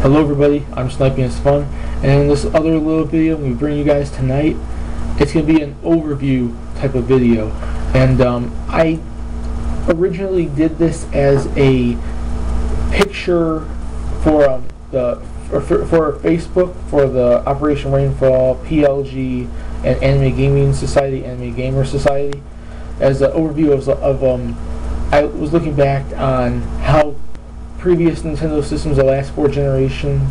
Hello everybody, I'm SnipingIsFun, and in this other little video we bring you guys tonight, it's going to be an overview type of video. And I originally did this as a picture for for Facebook, for the Operation Rainfall, PLG, and Anime Gaming Society, Anime Gamer Society, as an overview of I was looking back on how previous Nintendo systems, the last 4 generations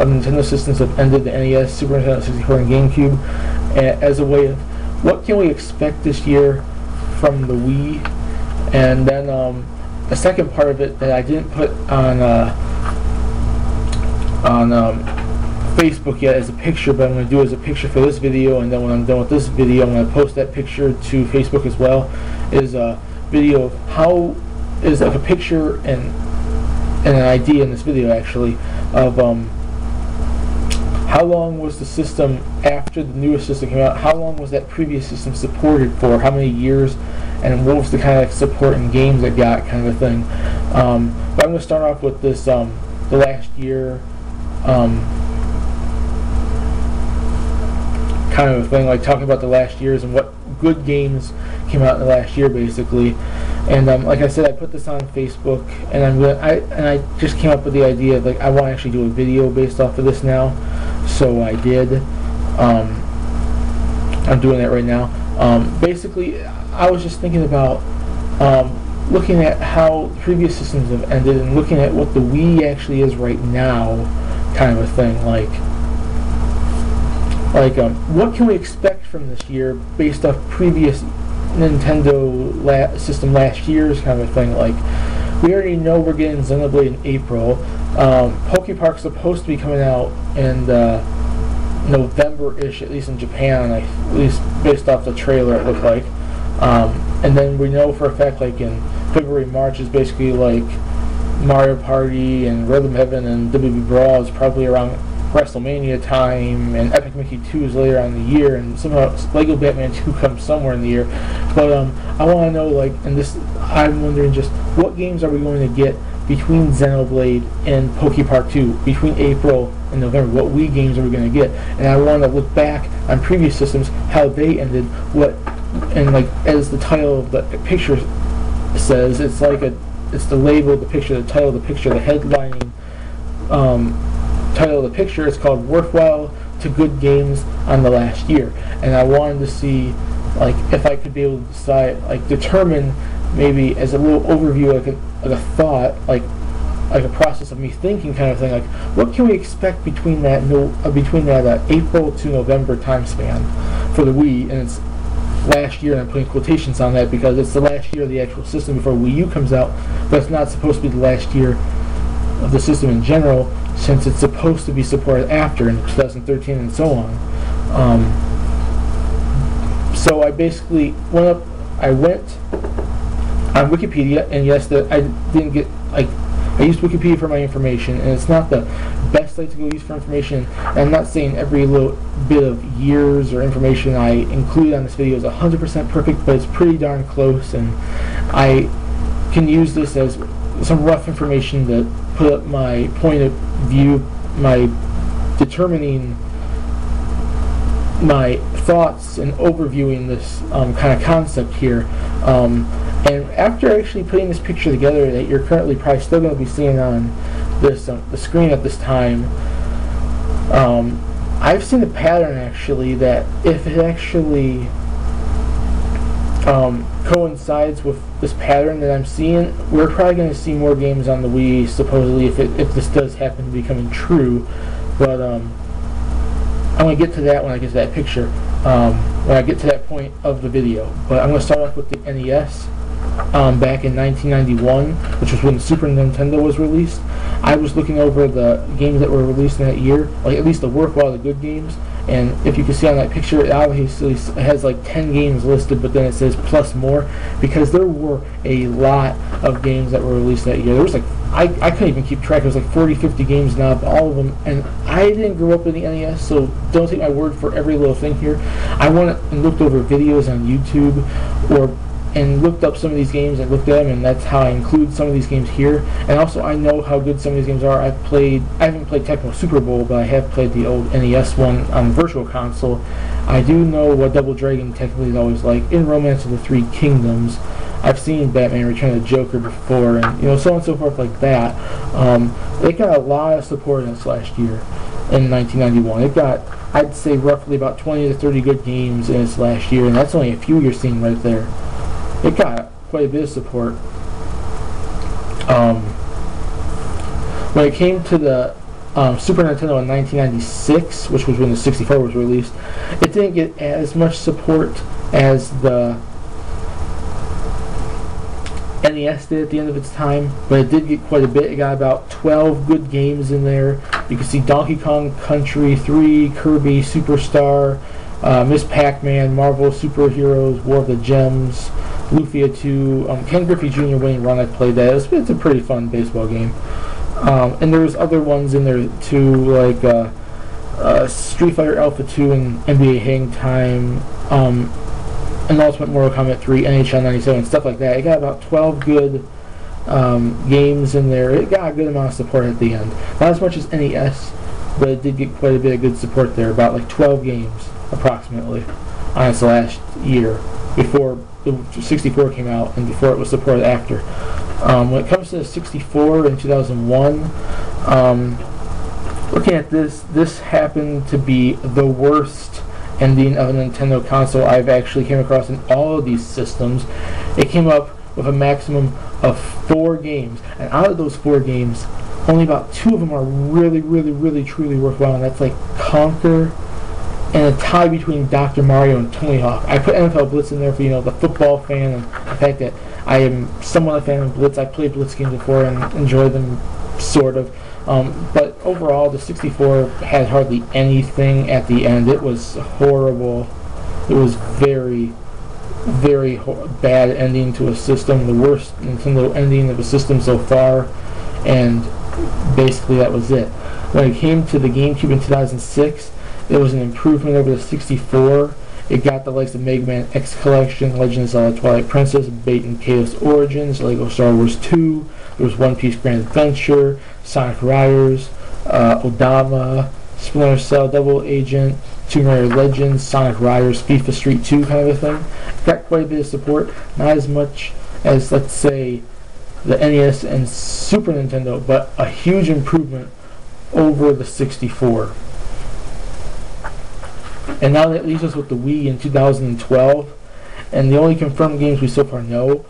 of Nintendo systems, have ended: the NES, Super Nintendo 64, and GameCube, as a way of what can we expect this year from the Wii. And then the second part of it that I didn't put on Facebook yet as a picture, but I'm going to do as a picture for this video, and then when I'm done with this video I'm going to post that picture to Facebook as well, is a video of how is like a picture and an idea in this video actually of how long was the system after the newest system came out, how long was that previous system supported for, how many years, and what was the kind of like support in games it got, kind of a thing. But I'm going to start off with this the last year kind of a thing, like talking about the last years and what good games came out in the last year basically. And like I said, I put this on Facebook, and I just came up with the idea of like I want to actually do a video based off of this now, so I did. I'm doing that right now. Basically, I was just thinking about looking at how previous systems have ended and looking at what the Wii actually is right now, kind of a thing. Like what can we expect from this year based off previous Nintendo system last year's kind of a thing. Like, we already know we're getting Xenoblade in April. Pokepark's supposed to be coming out in November-ish, at least in Japan, at least based off the trailer it looked like. And then we know for a fact, like in February, March is basically like Mario Party and Rhythm Heaven and WWE Brawl is probably around WrestleMania time, and Epic Mickey 2 is later on in the year, and somehow Lego Batman 2 comes somewhere in the year. But I want to know, like, and this, I'm wondering just what games are we going to get between Xenoblade and Pokepark 2, between April and November. What Wii games are we going to get? And I want to look back on previous systems, how they ended, what, and like as the title of the picture says, it's like it's the label of the picture, the title of the picture, the headlining title of the picture. It's called Worthwhile to Good Games on the Last Year, and I wanted to see like if I could be able to decide, like determine maybe as a little overview, like a thought, like a process of me thinking kind of thing, like what can we expect between that April to November time span for the Wii. And it's last year, and I'm putting quotations on that because it's the last year of the actual system before Wii U comes out, but it's not supposed to be the last year of the system in general, since it's supposed to be supported after in 2013 and so on. So I basically went on Wikipedia, and yes, I didn't get, like, I used Wikipedia for my information, and it's not the best site to go use for information. And I'm not saying every little bit of years or information I include on this video is 100% perfect, but it's pretty darn close, and I can use this as some rough information to put up my point of view, my determining my thoughts and overviewing this kind of concept here. And after actually putting this picture together that you're currently probably still going to be seeing on this the screen at this time, I've seen a pattern actually that if it actually coincides with this pattern that I'm seeing, we're probably going to see more games on the Wii, supposedly, if this does happen to be coming true. But I'm going to get to that when I get to that picture, when I get to that point of the video. But I'm going to start off with the NES. Back in 1991, which was when the Super Nintendo was released, I was looking over the games that were released in that year, like at least the worthwhile, the good games. And if you can see on that picture, it obviously has like 10 games listed, but then it says plus more, because there were a lot of games that were released that year. There was like, I couldn't even keep track. It was like 40, 50 games now, all of them. And I didn't grow up in the NES, so don't take my word for every little thing here. I went and looked over videos on YouTube, or and looked up some of these games and looked at them, and that's how I include some of these games here. And also, I know how good some of these games are. I haven't played Tecmo Super Bowl, but I have played the old NES one on Virtual Console. I do know what Double Dragon technically is always like. In Romance of the Three Kingdoms, I've seen Batman Return of the Joker before, and so on and so forth like that. It got a lot of support in this last year, in 1991. It got, I'd say, roughly about 20 to 30 good games in its last year, and that's only a few you're seeing right there. It got quite a bit of support. When it came to the Super Nintendo in 1996, which was when the 64 was released, it didn't get as much support as the NES did at the end of its time, but it did get quite a bit. It got about 12 good games in there. You can see Donkey Kong Country 3, Kirby Superstar, Miss Pac-Man, Marvel Superheroes, War of the Gems, Lufia 2, Ken Griffey Jr. winning run. I played that. It's a pretty fun baseball game. And there was other ones in there too, like Street Fighter Alpha 2 and NBA Hang Time, and Ultimate Mortal Kombat 3, NHL 97, stuff like that. It got about 12 good games in there. It got a good amount of support at the end. Not as much as NES, but it did get quite a bit of good support there. About like 12 games, approximately, on its last year, before the 64 came out and before it was supported after. When it comes to the 64 in 2001, looking at this happened to be the worst ending of a Nintendo console I've actually came across in all of these systems. It came up with a maximum of 4 games, and out of those 4 games, only about 2 of them are really, really, really, truly worthwhile, and that's like Conker and a tie between Dr. Mario and Tony Hawk. I put NFL Blitz in there for the football fan, and the fact that I am somewhat a fan of Blitz. I played Blitz games before and enjoyed them, sort of. But overall, the 64 had hardly anything at the end. It was horrible. It was very, very bad ending to a system. The worst Nintendo ending of a system so far. And basically that was it. When it came to the GameCube in 2006, it was an improvement over the 64. It got the likes of Mega Man X Collection, Legend of Zelda Twilight Princess, Bait and Chaos Origins, Lego Star Wars 2, there was One Piece Grand Adventure, Sonic Riders, Odama, Splinter Cell, Double Agent, Tomb Raider Legends, Sonic Riders, FIFA Street 2 kind of a thing. It got quite a bit of support, not as much as, let's say, the NES and Super Nintendo, but a huge improvement over the 64. And now that leaves us with the Wii in 2012, and the only confirmed games we so far know